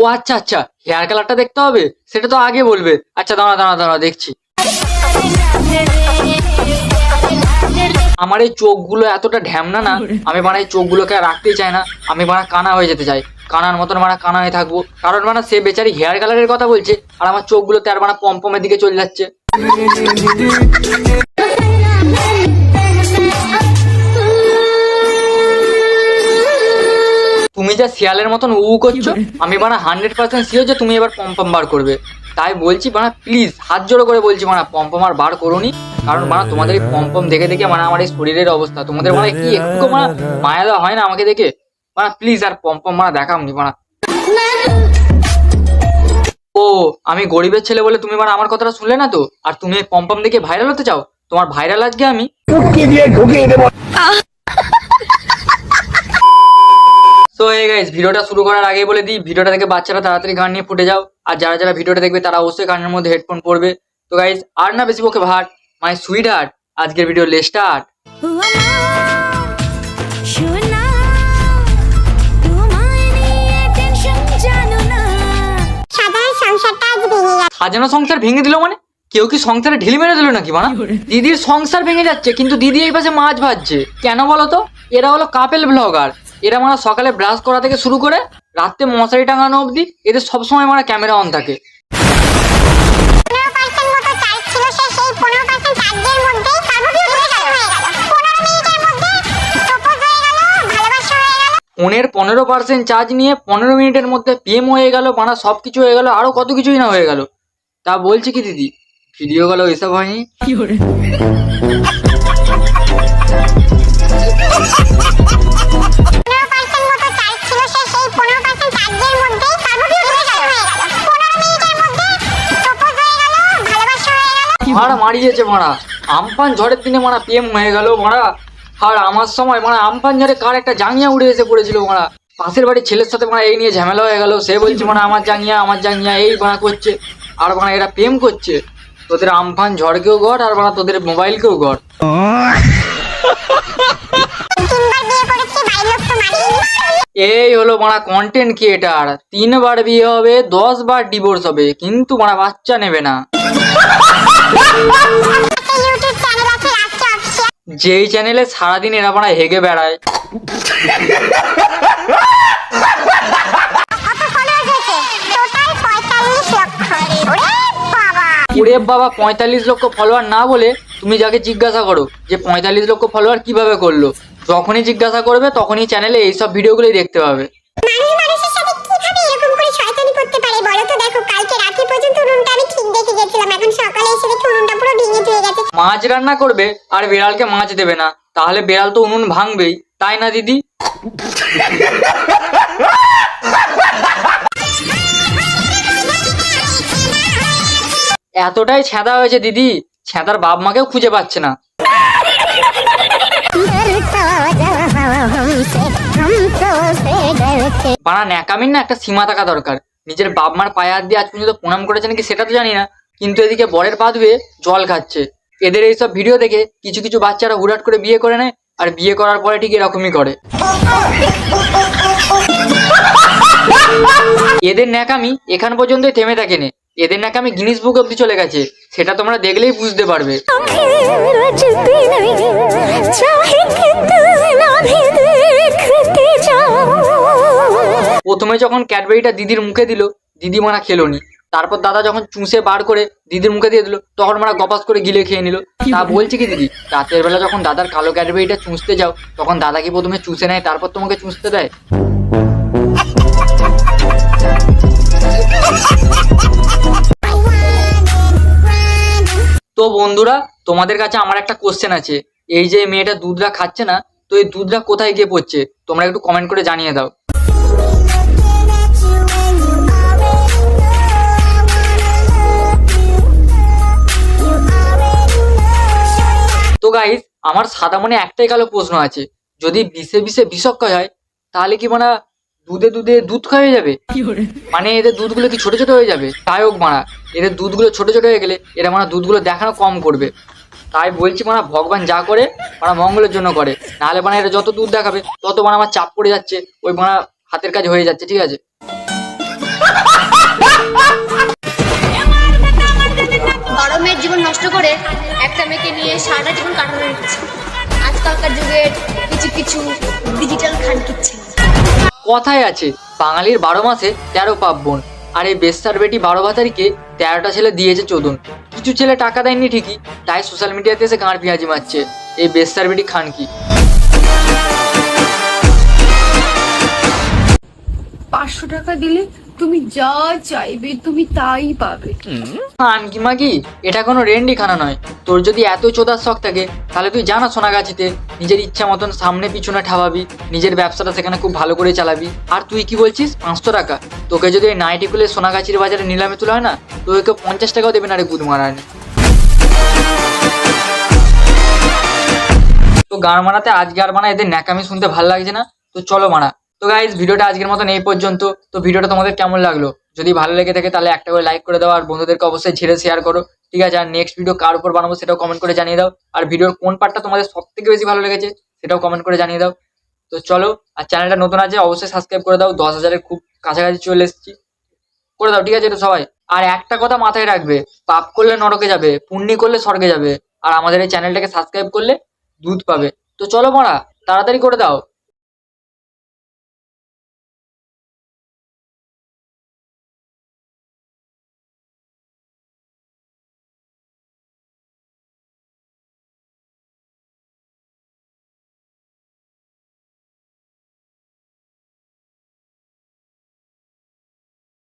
ও আচ্ছা আচ্ছা, হেয়ার কালারটা দেখতে হবে, সেটা তো আগে বলবে। আচ্ছা দাঁড়া দাঁড়া দাঁড়া, দেখছি। আমার এই চোখগুলো এতটা ঢ্যামনা না, আমি মানে এই চোখগুলোকে আর রাখতেই চাই না। আমি মানে কানা হয়ে যেতে চাই, কানার মতন মানে কানা হয়ে থাকবো। কারণ মানে সে বেচারি হেয়ার কালারের কথা বলছে, আর আমার চোখগুলোতে আর মানে পম্পমের দিকে চলে যাচ্ছে। তুমি যা শিয়ালের মতন উ করছো, আমি মানে 100% শিওর যে তুমি এবার পম্পম বার করবে। তাই বলছি মানে প্লিজ হাত জোড়ো করে বলছি মানে পম্পম আর বার করোনি। কারণ মানে তোমাদের এই পম্পম দেখে দেখে মানে আমার এই শরীরের অবস্থা, তোমাদের মানে কি একটু মানে মায়া দেওয়া হয় না আমাকে দেখে? মানে প্লিজ আর পম্পম মানে দেখাওনি মানে। ও আমি গরিবের ছেলে বলে তুমি মানে আমার কথাটা শুনলে না তো? আর তুমি এই পম্পম দেখে ভাইরাল হতে চাও? তোমার ভাইরাল আজকে আমি তো এই গাইস, ভিডিওটা শুরু করার আগে বলে দিই, ভিডিওটা দেখে বাচ্চারা তাড়াতাড়ি গান নিয়ে ফুটে যাও। আর যারা যারা ভিডিওটা দেখবে তারা অবশ্যই কানের মধ্যে হেডফোন পরবে। তো গাইস আর না বেশি বকে ভাট, মাই সুইট হার্ট, আজকের ভিডিও লেট স্টার্ট। সাজানো সংসার ভেঙে দিল মানে? কেউ কি সংসারে ঢিল মেরে দিল নাকি? মানে দিদির সংসার ভেঙে যাচ্ছে, কিন্তু দিদি এই পাশে মাছ ভাজছে কেন বলো তো? এরা হলো কাপেল ব্লগার। এরা মানে সকালে ব্রাশ করা থেকে শুরু করে রাতে মশারি টাঙানো অবধি এদের সবসময় মানে ক্যামেরা অন থাকে। ফোনের 15% চার্জ নিয়ে 15 মিনিটের মধ্যে পিএম হয়ে গেল, মানে সবকিছু হয়ে গেল, আরো কত কিছুই না হয়ে গেল। তা বলছি কি দিদি, ভিডিও গেল এসব হয়নি? মারা মারিয়েছে মারা, আমফান ঝড়ের দিনে মারা পিএম হয়ে গেল মারা। আর আমার সময় মানে আমফান ঝড়ে কার একটা জাঙ্গিয়া উড়ে এসে পড়েছিল মারা। পাশের বাড়ির ছেলের সাথে মানে এই নিয়ে ঝামেলা হয়ে গেল। সে বলছে মানে আমার জাঙ্গিয়া এই ভাড়া করছে, আর মানে এরা প্রেম করছে। তোদের আমফান ঝড়কেও গড়, আর মানে তোদের মোবাইলকেও গড়। এই হলো মারা কন্টেন্ট ক্রিয়েটার, 3 বার বিয়ে হবে, 10 বার ডিভোর্স হবে, কিন্তু মারা বাচ্চা নেবে না। যেই চ্যানেলে সারাদিন এরা মারা হেগে বেড়ায়। ওরে বাবা, 45 লক্ষ ফলোয়ার না বলে তুমি যাকে জিজ্ঞাসা করো যে 45 লক্ষ ফলোয়ার কিভাবে করলো, যখনই জিজ্ঞাসা করবে তখনই চ্যানেলে এইসব ভিডিওগুলোই দেখতে পাবে। মাছ রান্না করবে আর বিড়ালকে মাছ দেবে না, তাহলে বিড়াল তো উনুন ভাঙবেই, তাই না দিদি? এতটাই ছেঁদা হয়েছে দিদি, ছেঁদার বাপ মাকেও খুঁজে পাচ্ছে না। বাড়া ন্যাকামির না একটা সীমা থাকা দরকার। নিজের বাপ মার পায়ে হাত দিয়ে আজ পর্যন্ত প্রণাম করেছে নাকি সেটা তো জানি না, কিন্তু এদিকে বরের পা ধুয়ে জল খাচ্ছে। এদের এইসব ভিডিও দেখে কিছু কিছু বাচ্চারা হুটহাট করে বিয়ে করে নেয়, আর বিয়ে করার পরে ঠিক এরকমই করে। এদের ন্যাকামি এখান পর্যন্তই থেমে থাকেনি, এদের ন্যাকামি গিনিস বুক অব্দি চলে গেছে, সেটা তোমরা দেখলেই বুঝতে পারবে। প্রথমে যখন ক্যাডবেরিটা দিদির মুখে দিল, দিদি মারা খেলোনি। তারপর দাদা যখন চুষে বার করে দিদির মুখে দিয়ে দিল, তখন মারা গপাস করে গিলে খেয়ে নিল। তা বলছি কি দিদি, রাতের বেলা যখন দাদার কালো ক্যাডবেরিটা চুষতে যাও, তখন দাদা কি প্রথমে চুষে নেয় তারপর তোমাকে চুষতে দেয়? তো বন্ধুরা, তোমাদের কাছে আমার একটা কোশ্চেন আছে। এই যে মেয়েটা দুধরা খাচ্ছে না, তো এই দুধরা কোথায় গিয়ে পড়ছে? তোমরা একটু কমেন্ট করে জানিয়ে দাও। তো গাইস, আমার সাদা মনে একটাই কালো প্রশ্ন আছে, যদি বিষে বিষে বিষক্রিয়া হয়, তাহলে কি মানে দুধে দুধে দুধ খাওয়া যাবে? মানে এদের দুধগুলো কি ছোট ছোট হয়ে যাবে? তাই হোক মারা, এদের দুধগুলো ছোট ছোট হয়ে গেলে এরা মানে দুধগুলো দেখানো কম করবে। তাই বলছি মানে ভগবান যা করে মানে মঙ্গলের জন্য করে, নাহলে মানে এটা যত দূর দেখাবে তত মানে আমার চাপ পড়ে যাচ্ছে, ওই মানে হাতের কাজ হয়ে যাচ্ছে, ঠিক আছে? বড় মেয়ের জীবন নষ্ট করে একটা মেয়েকে নিয়ে সারাটা জীবন কাটানো হচ্ছে আজকালকার যুগের কিছু কিছু ডিজিটাল খানকিচ্ছে। কথায় আছে বাঙালির 12 মাসে 13 পার্বণ, আর এই বেশ্যার বেটি 12 ভাতারিকে 13টা ছেলে দিয়েছে চোদন। কিছু ছেলে টাকা দেয়নি ঠিকই, তাই সোশ্যাল মিডিয়াতে এসে গাঁড় পেঁয়াজি মারছে এই বেশ্যার বেটি খানকি। 500 টাকা দিলে তুমি যা চাইবে তুমি তাই পাবে। খানকি মাগি, এটা কোনো রেন্ডি খানা নয়। তোর যদি এত চোদার শখ থাকে তাহলে তুই জানা সোনাগাছিতে নিজের ইচ্ছা মতন সামনে পিছনে ঠাবাবি, নিজের ব্যবসাটা সেখানে খুব ভালো করে চালাবি। আর তুই কি বলছিস 500 টাকা? তোকে যদি এই নাইটি খুলে সোনাগাছির বাজারে নিলামে তোলা হয় না, তোকে 50 টাকাও দেবে না রে গুদ মারানি। তো গান মারাতে আজকে আর মানা এদের ন্যাকামি শুনতে ভালো লাগছে না, তো চলো মারা। তো গাইজ ভিডিওটা আজকের মতন এই পর্যন্ত। তো ভিডিওটা তোমাদের কেমন লাগলো? যদি ভালো লেগে থাকে তাহলে একটা করে লাইক করে দাও, আর বন্ধুদেরকে অবশ্যই ছেড়ে শেয়ার করো, ঠিক আছে? আর নেক্সট ভিডিও কার উপর বানাবো সেটাও কমেন্ট করে জানিয়ে দাও, আর ভিডিওর কোন পার্টটা তোমাদের সব থেকে বেশি ভালো লেগেছে সেটাও কমেন্ট করে জানিয়ে দাও। তো চলো, আর চ্যানেলটা নতুন আছে অবশ্যই সাবস্ক্রাইব করে দাও, 10,000-এর খুব কাছাকাছি চলে এসেছি, করে দাও, ঠিক আছে তো সবাই? আর একটা কথা মাথায় রাখবে, পাপ করলে নরকে যাবে, পুণ্যি করলে স্বর্গে যাবে, আর আমাদের এই চ্যানেলটাকে সাবস্ক্রাইব করলে দুধ পাবে। তো চলো মারা, তাড়াতাড়ি করে দাও।